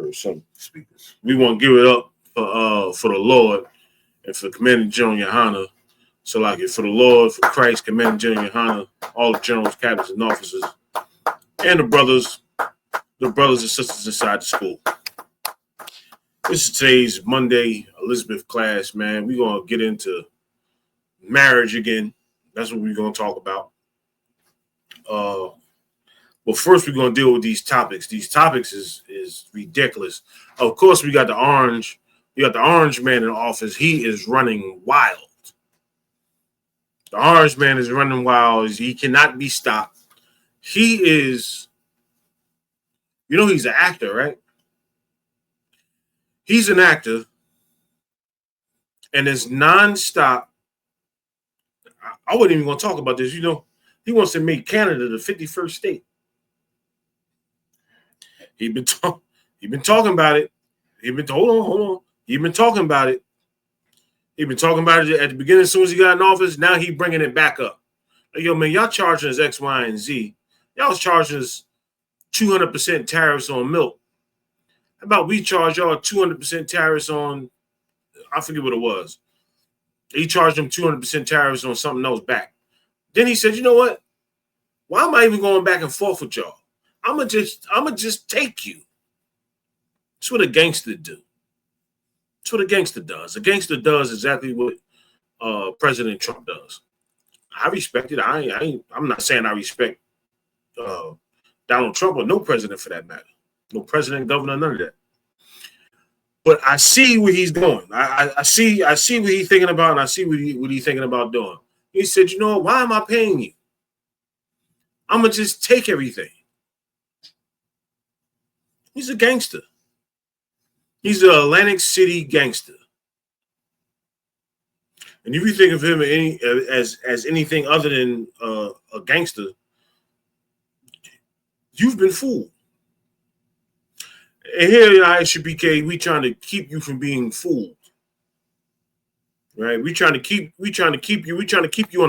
or some speakers. We want to give it up for the Lord and for Commander General Yohana. So like it for the Lord, for Christ, Commander General Yohana, all the generals, captains, and officers, and the brothers and sisters inside the school. This is today's Monday Elizabeth class, man. We're gonna get into marriage again. That's what we're gonna talk about. But first we're gonna deal with these topics. These topics is ridiculous. Of course, we got the orange man in office. He is running wild. The orange man is running wild. He cannot be stopped. He is, he's an actor, right? He's an actor, and it's nonstop. I wasn't even going to talk about this. He wants to make Canada the 51st state. He's been talking about it. Hold on. He's been talking about it. He's been talking about it at the beginning as soon as he got in office. Now he's bringing it back up. Like, yo, man, y'all charging us X, Y, and Z. Y'all was charging us 200% tariffs on milk. How about we charge y'all 200% tariffs on, I forget what it was. He charged them 200% tariffs on something else back. Then he said, you know what? Why am I even going back and forth with y'all? I'ma just take you. That's what a gangster do. That's what a gangster does. A gangster does exactly what President Trump does. I respect it. I'm not saying I respect Donald Trump or no president for that matter. No president, governor, none of that. But I see where he's going. I see what he's thinking about, and I see what he's thinking about doing. He said, you know what? Why am I paying you? I'm going to just take everything. He's a gangster. He's an Atlantic City gangster. And if you think of him as anything other than a gangster, you've been fooled. And here at ISUPK, we trying to keep you from being fooled. Right? We trying to keep you on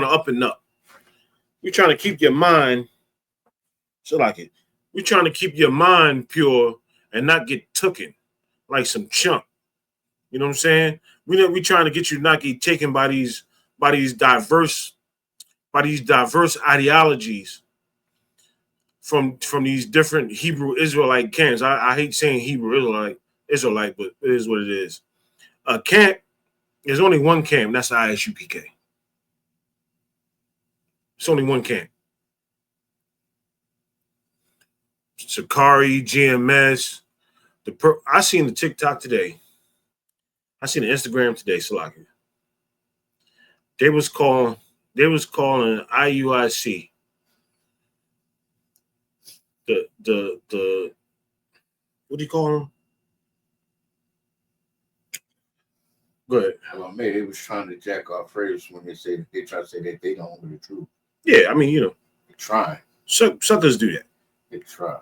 the up and up. We're trying to keep your mind, we're trying to keep your mind pure and not get tooken like some chump. You know what I'm saying? We trying to get you not get taken by these diverse ideologies from these different Hebrew Israelite camps. I hate saying Hebrew Israelite, but it is what it is. A camp, there's only one camp, that's the ISUPK. It's only one camp. Sakari, GMS. I seen the TikTok today. I seen the Instagram today, Salaki. They was calling IUIC the what do you call them? Go ahead. Well, maybe they was trying to jack off first when they try to say that they don't know the truth. Yeah, I mean, they're trying. Suckers do that. They try.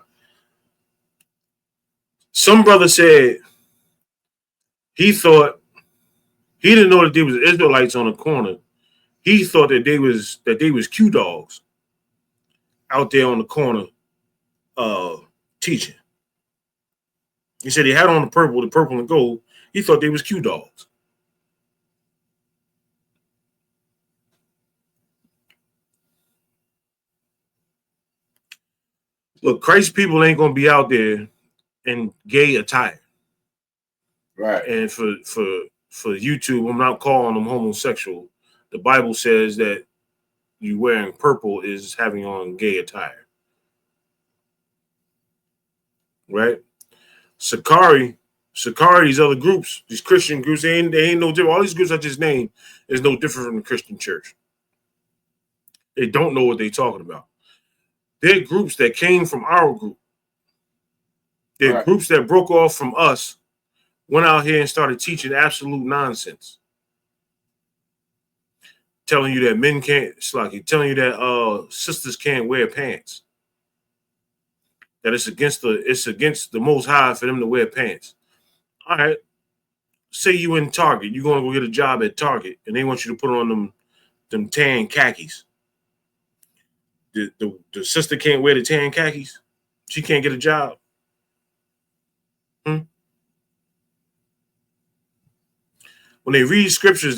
Some brother said he didn't know that there was Israelites on the corner. He thought that they was Q dogs out there on the corner teaching. He said he had on the purple and gold. He thought they was Q dogs. Look, Christ people ain't gonna be out there in gay attire. Right. And for YouTube, I'm not calling them homosexual. The Bible says that you wearing purple is having on gay attire. Right? Sakari, these other groups, these Christian groups, they ain't no different. All these groups I just named is no different from the Christian church. They don't know what they're talking about. They're groups that came from our group. They're groups that broke off from us, went out here and started teaching absolute nonsense. Telling you that men can't, telling you that sisters can't wear pants. That it's against the Most High for them to wear pants. All right. Say you in Target, you're gonna go get a job at Target, and they want you to put on them tan khakis. The sister can't wear the tan khakis. She can't get a job. When they read scriptures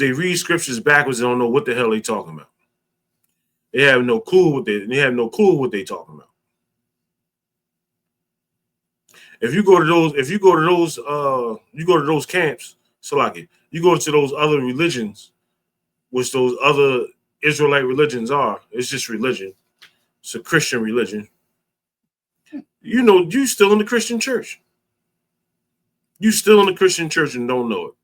backwards and don't know what the hell they talking about. They have no clue what they talking about. If you go to those camps, so like it, you go to those other religions, which those other Israelite religions are. It's just religion. It's a Christian religion. You know, you still in the Christian church. You still in the Christian church and don't know it.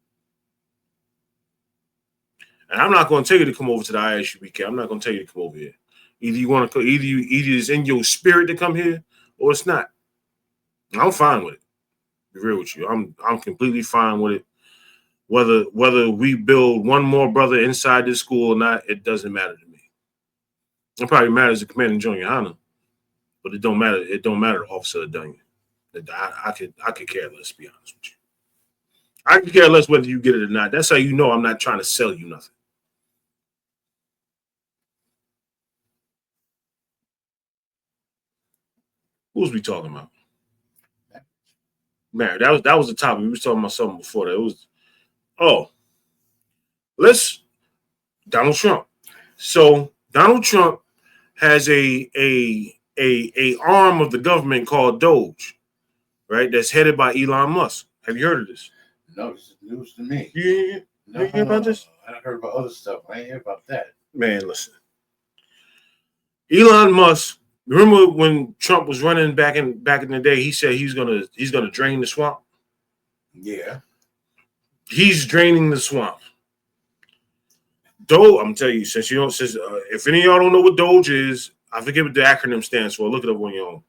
And I'm not going to tell you to come over to the ISUBK. I'm not going to tell you to come over here. Either you want to, either it's in your spirit to come here, or it's not. I'm fine with it. To be real with you, I'm completely fine with it. Whether we build one more brother inside this school or not, it doesn't matter to me. It probably matters to Commander Junior Hanna, but it don't matter. It don't matter to Officer Dunyan. I could care less. To be honest with you, I could care less whether you get it or not. That's how you know I'm not trying to sell you nothing. Who was we talking about? Man, that was the topic. We was talking about something before that. It was Donald Trump. So Donald Trump has a arm of the government called Doge, right? That's headed by Elon Musk. Have you heard of this? No, this is news to me. You hear about this? I heard about other stuff. I ain't hear about that. Man, listen. Elon Musk. Remember when Trump was running back in the day? He said he's gonna drain the swamp. Yeah, he's draining the swamp. Doge, I'm telling you, if any of y'all don't know what Doge is, I forget what the acronym stands for. Look it up on your own.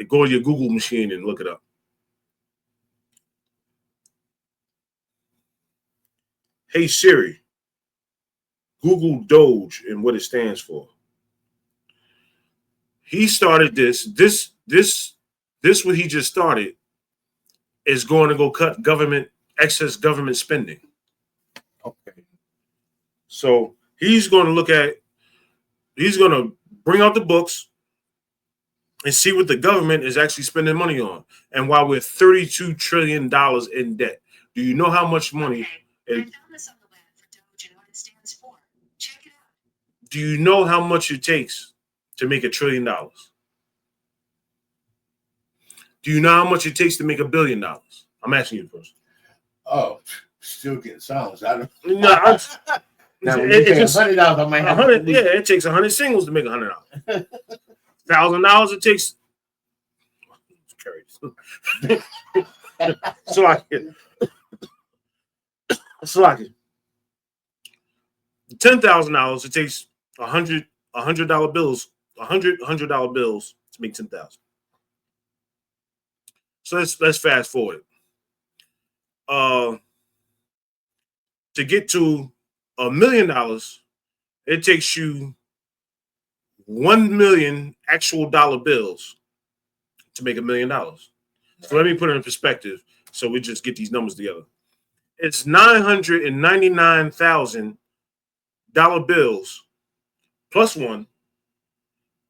Go to your Google machine and look it up. Hey Siri, Google Doge and what it stands for. He started this what he just started is going to go cut excess government spending. Okay. So he's going to bring out the books and see what the government is actually spending money on. And while we're $32 trillion in debt, do you know how much money? I found this on the web for Doge and what it stands for. Check it out. Do you know how much it takes to make $1 trillion? Do you know how much it takes to make $1 billion? I'm asking you first. Oh, still getting silence. I don't. No, $100. I might have 100. Yeah, it takes 100 singles to make $100. $1,000 it takes. So like $10,000. It takes $100 bills, $100 bills to make 10,000. So let's fast forward. To get to $1 million, it takes you 1 million actual dollar bills to make $1 million. So let me put it in perspective so we just get these numbers together. It's 999,000 dollar bills plus one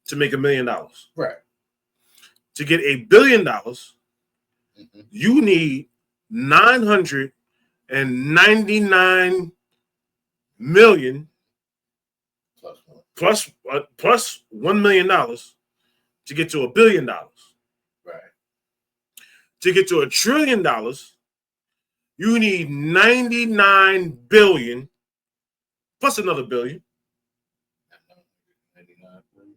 to make $1 million. Right. To get $1 billion, you need 999 million plus $1 million to get to $1 billion. Right. To get to $1 trillion, you need 99 billion plus another billion. 99 billion.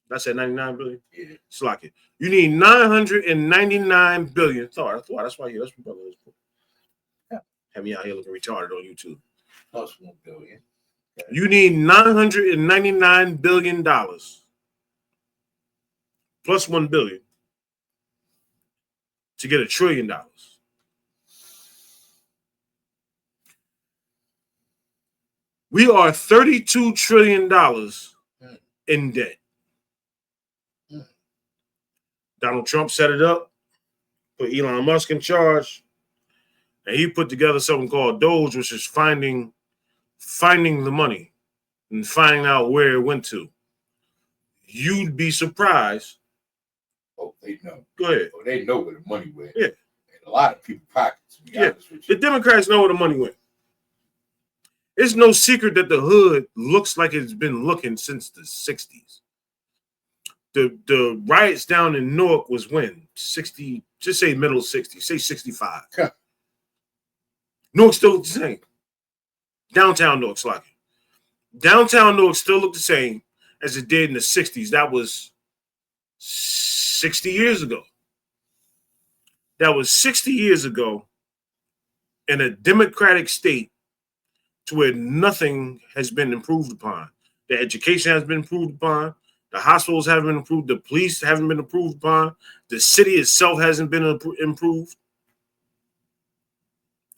That's at 99 billion. Yeah. Slack it. You need 999 billion. Sorry, that's why that's my brother is. Yeah. Have me out here looking retarded on YouTube. Plus 1 billion. Okay. You need $999 billion plus 1 billion to get $1 trillion. We are $32 trillion in debt. Donald Trump set it up, put Elon Musk in charge, and he put together something called Doge, which is finding the money and finding out where it went to. You'd be surprised. Oh, they know. Go ahead. Oh, they know where the money went. Yeah. lot of people's pockets, to be honest with The you. Democrats know where the money went. It's no secret that the hood looks like it's been looking since the 60s. The riots down in Newark was when? 60, just say middle 60s, say 65. Huh. Newark still looked the same. Downtown Newark's like it. Downtown Newark still looked the same as it did in the 60s. That was 60 years ago. That was 60 years ago in a democratic state to where nothing has been improved upon. The education has been improved upon. The hospitals haven't been improved. The police haven't been improved upon. The city itself hasn't been improved.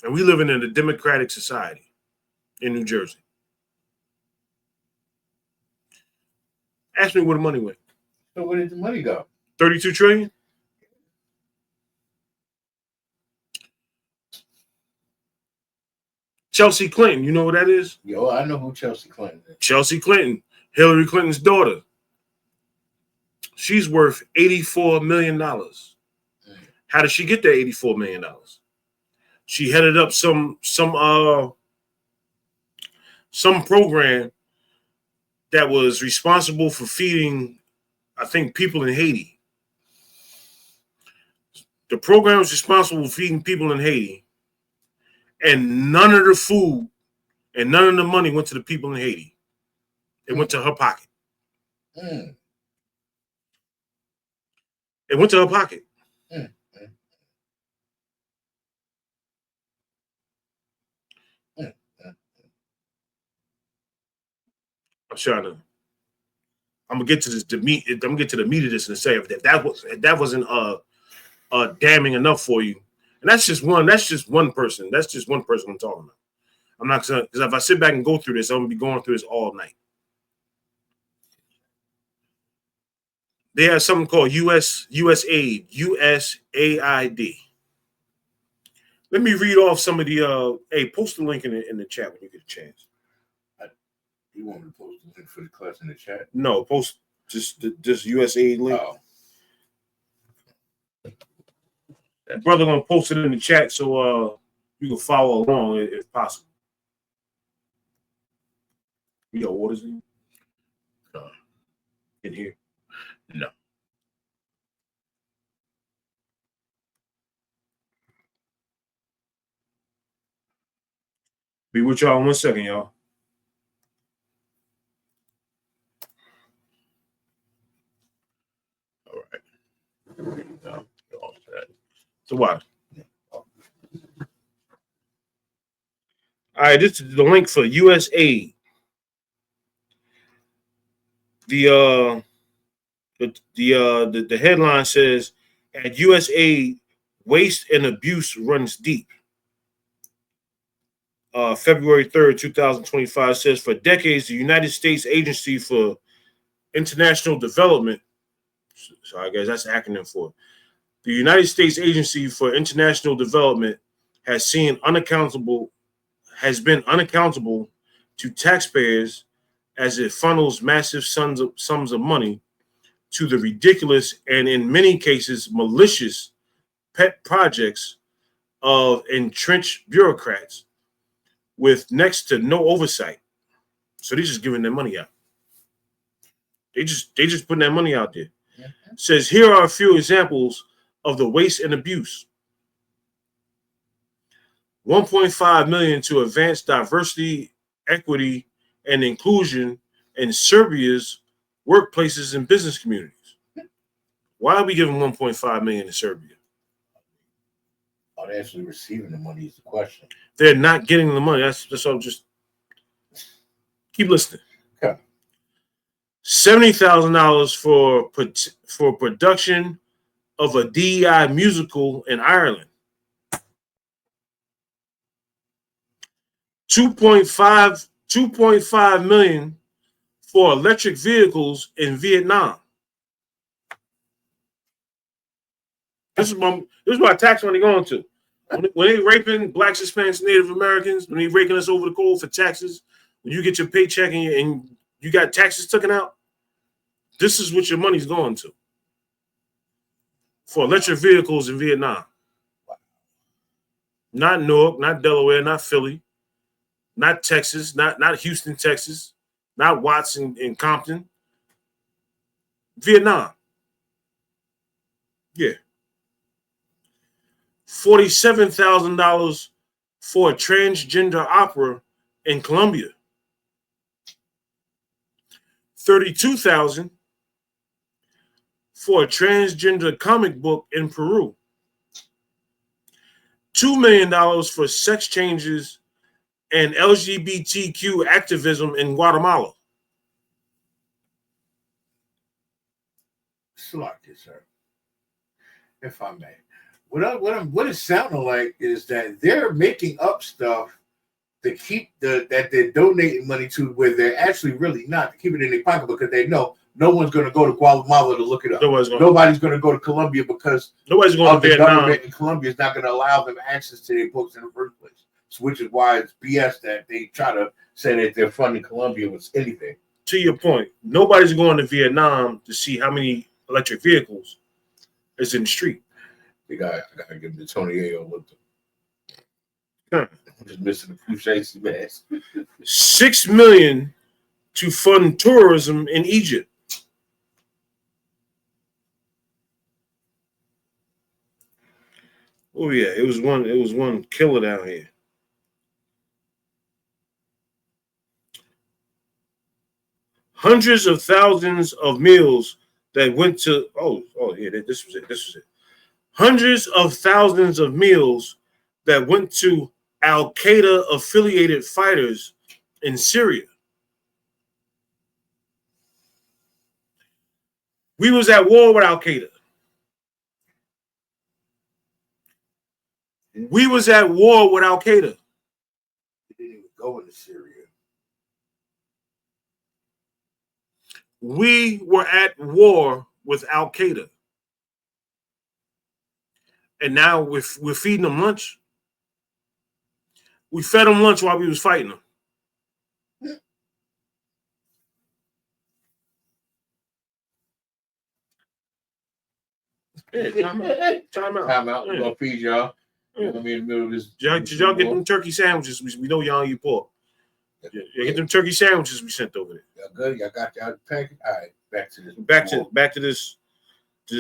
And we living in a democratic society in New Jersey. Ask me where the money went. So where did the money go? 32 trillion? Chelsea Clinton, you know what that is? Yo, I know who Chelsea Clinton is. Chelsea Clinton, Hillary Clinton's daughter. She's worth $84 million. How did she get that $84 million? She headed up some program that was responsible for feeding, I think, people in Haiti. The program was responsible for feeding people in Haiti, and none of the food and none of the money went to the people in Haiti. It went to her pocket. Mm. It went to her pocket. Mm. I'm gonna get to this. I'm gonna get to the meat of this and say if that wasn't damning enough for you, and that's just one person. That's just one person I'm talking about. I'm not gonna, because if I sit back and go through this, I'm gonna be going through this all night. They have something called USAID. Let me read off some of the. Hey, post the link in the chat when you get a chance. You want me to post the link for the class in the chat? No, post just USAID link. Oh. Brother gonna post it in the chat so you can follow along if possible. You got waters in here? No. Be with y'all in 1 second, y'all. All right. No, all set. So what? All right, this is the link for USAID. The headline says, at USAID, waste and abuse runs deep. February 3rd, 2025 says, for decades, the United States Agency for International Development, sorry guys, that's an acronym for it. The United States Agency for International Development has been unaccountable to taxpayers as it funnels massive sums of money to the ridiculous and in many cases malicious pet projects of entrenched bureaucrats with next to no oversight. So they're just giving their money out. They just putting that money out there. Mm-hmm. Says here are a few examples of the waste and abuse. $1.5 million to advance diversity, equity, and inclusion in Serbia's workplaces and business communities. Why are we giving $1.5 million to Serbia? Are they actually receiving the money is the question. They're not getting the money. That's all. Just keep listening. Okay. $70,000 for production of a DEI musical in Ireland. $2.5 million for electric vehicles in Vietnam. This is where tax money going to. When they raping blacks, Hispanics, Native Americans, when they raking us over the coal for taxes, when you get your paycheck and you got taxes taken out, this is what your money's going to. For electric vehicles in Vietnam. Not Newark, not Delaware, not Philly, not Texas, not Houston, Texas, not Watson and Compton. Vietnam. Yeah. $47,000 for a transgender opera in Colombia. $32,000 for a transgender comic book in Peru. $2 million for sex changes and LGBTQ activism in Guatemala. Slot this, sir. If I may. What it's sounding like is that they're making up stuff to keep that they're donating money to where they're actually really not, to keep it in their pocket because they know no one's going to go to Guatemala to look it up. Nobody's going to go to Colombia because nobody's going to the Vietnam. Government in Colombia is not going to allow them access to their books in the first place. So, which is why it's BS that they try to say that they're funding Colombia with anything. To your point, nobody's going to Vietnam to see how many electric vehicles is in the street. I gotta give them to Tony Ayo with them. Huh. I'm just missing a few shades of mask. $6 million to fund tourism in Egypt. Oh yeah, it was one killer down here. Hundreds of thousands of meals that went to this was it. Hundreds of thousands of meals that went to Al-Qaeda affiliated fighters in Syria. We was at war with Al-Qaeda. We was at war with Al-Qaeda. They didn't even go into Syria. We were at war with Al-Qaeda. And now we're feeding them lunch. We fed them lunch while we was fighting them. Yeah, time out. Time out. We're Yeah. gonna feed y'all. Yeah. We're gonna be in the middle of this. Did y'all get them turkey sandwiches? We know y'all you poor. Yeah, get them turkey sandwiches we sent over there. Y'all good? Y'all got y'all package? All right, back to this. Back to this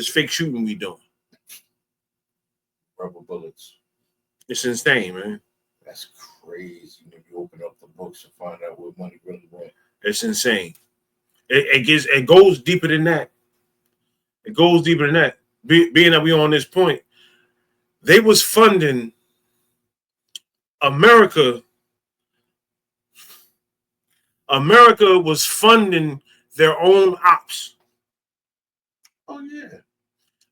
fake shooting we doing. Rubber bullets. It's insane, man. That's crazy when you open up the books and find out what money really went. It's insane. It goes deeper than that. It goes deeper than that. Being that we on this point, they was funding America. America was funding their own ops. Oh yeah.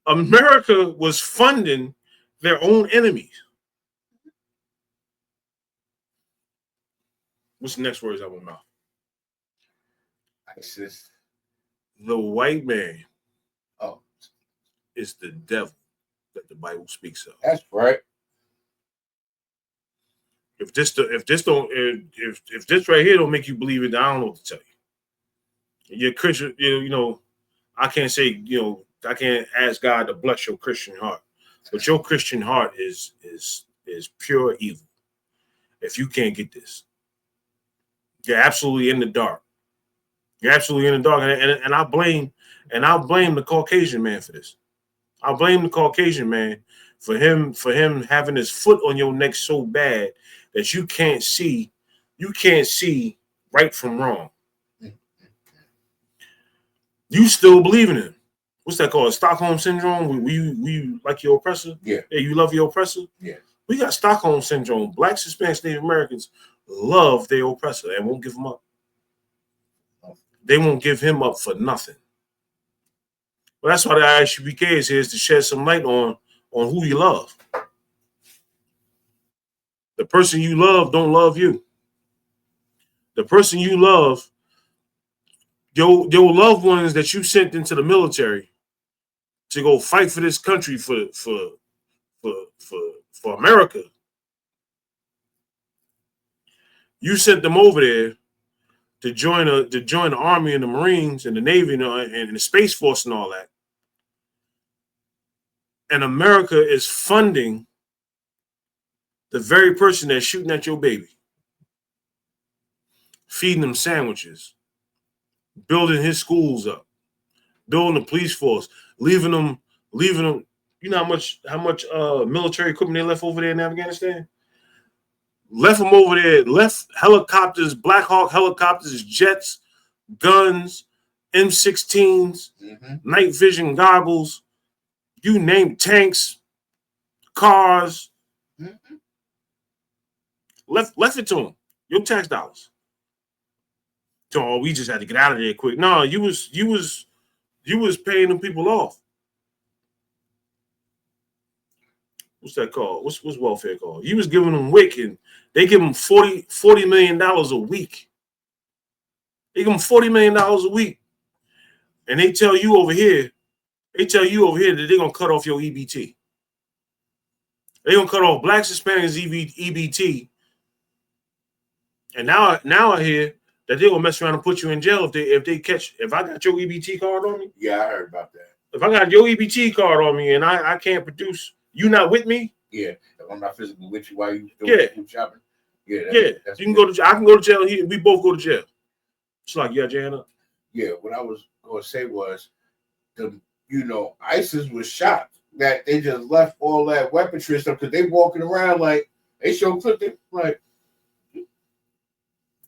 America was funding their own enemies. What's the next words out of my mouth? ISIS. The white man Oh, is the devil that the Bible speaks of. that's right. If this right here don't make you believe it, I don't know what to tell you. You're Christian, you know, I can't say, I can't ask God to bless your Christian heart, but your Christian heart is pure evil. If you can't get this, you're absolutely in the dark. You're absolutely in the dark, and I blame the Caucasian man for this. I blame the Caucasian man for him having his foot on your neck so bad that you can't see right from wrong. You still believe in him. What's that called? Stockholm syndrome? We like your oppressor? Yeah. Yeah, you love your oppressor? Yeah. We got Stockholm syndrome. Blacks, Hispanics, Native Americans love their oppressor and won't give him up. They won't give him up for nothing. Well, that's why the ISUPK is here, is to shed some light on who you love. The person you love don't love you. The person you love, your loved ones that you sent into the military to go fight for this country, for America. You sent them over there to join the Army and the Marines and the Navy and the Space Force and all that. And America is funding the very person that's shooting at your baby, feeding them sandwiches, building his schools up, building the police force, leaving them. You know how much military equipment they left over there in Afghanistan? Left them over there, left helicopters, Black Hawk helicopters, jets, guns, M16s, night vision goggles, you name tanks, cars. Left it to them. Your tax dollars. So, oh, we just had to get out of there quick. No, you was paying them people off. What's that called? What's welfare called? You was giving them WIC, and they give them $40 million a week. They give them $40 million a week. And they tell you over here that they're gonna cut off your EBT. They're gonna cut off Blacks, Hispanics, EBT. And now I hear that they're gonna mess around and put you in jail if I got your EBT card on me. Yeah, I heard about that. If I got your EBT card on me and I can't produce, you not with me? Yeah, if I'm not physically with you while you doing shopping. Yeah, I can go to jail. We both go to jail. It's like, yeah, Jana. Yeah, what I was gonna say was ISIS was shocked that they just left all that weaponry and stuff because they walking around like they show clip like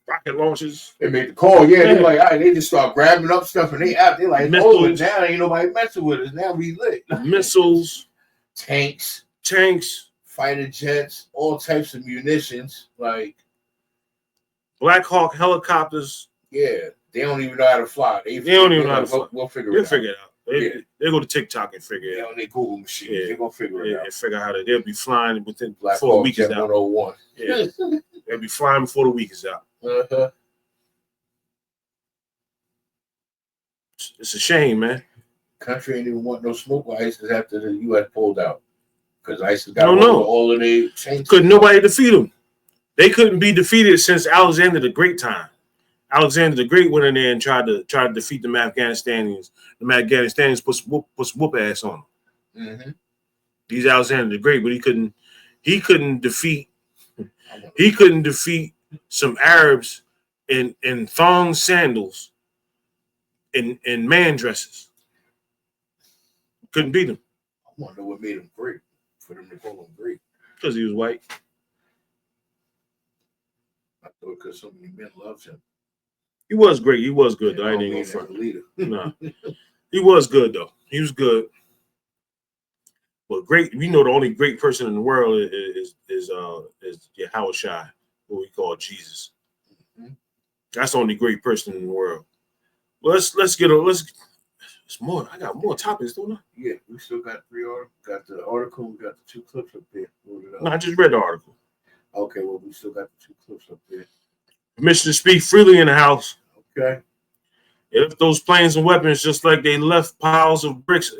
rocket launches. They made the call, they're like, all right, they just start grabbing up stuff and they out. They're like, oh, now ain't nobody messing with us. Now we lit. Missiles, tanks, fighter jets, all types of munitions, like Black Hawk helicopters. Yeah, they don't even know how to fly. They don't even know how to fly. We'll figure it out. They'll figure it out. They go to TikTok and figure it out. On their Google machine. They're gonna figure it out. And figure out how they'll be flying within Black before the week is Jet out. 101. Yeah. They'll be flying before the week is out. It's a shame, man. Country ain't even want no smoke with ISIS after the U.S. pulled out. Because ISIS got all of their chains. Couldn't nobody defeat them. They couldn't be defeated since Alexander the Great time. Alexander the Great went in there and tried to defeat the Afghanistanians. The Afghanistanians put whoop ass on them. He's Alexander the Great, but he couldn't defeat some Arabs in thong sandals and man dresses. Couldn't beat him. I wonder what made him great. For them to call him great. Because he was white. I thought because so many men loved him. He was great. He was good, though. I ain't gonna front. No. He was good, though. He was good. But great, we know the only great person in the world is Yahweh Shai, who we call Jesus. That's the only great person in the world. Well, it's more. I got more topics, don't I? Yeah, we still got 3 articles. Got the article. We got the 2 clips up there. No, I just read the article. Okay, well, we still got the 2 clips up there. Permission to speak freely in the house. Okay. They left those planes and weapons just like they left piles of bricks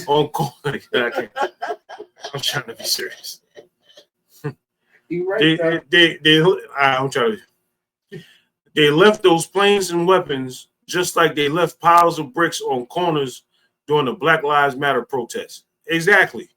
on corner. I'm trying to be serious. You right. I'm trying to. They left those planes and weapons just like they left piles of bricks on corners during the Black Lives Matter protests. Exactly.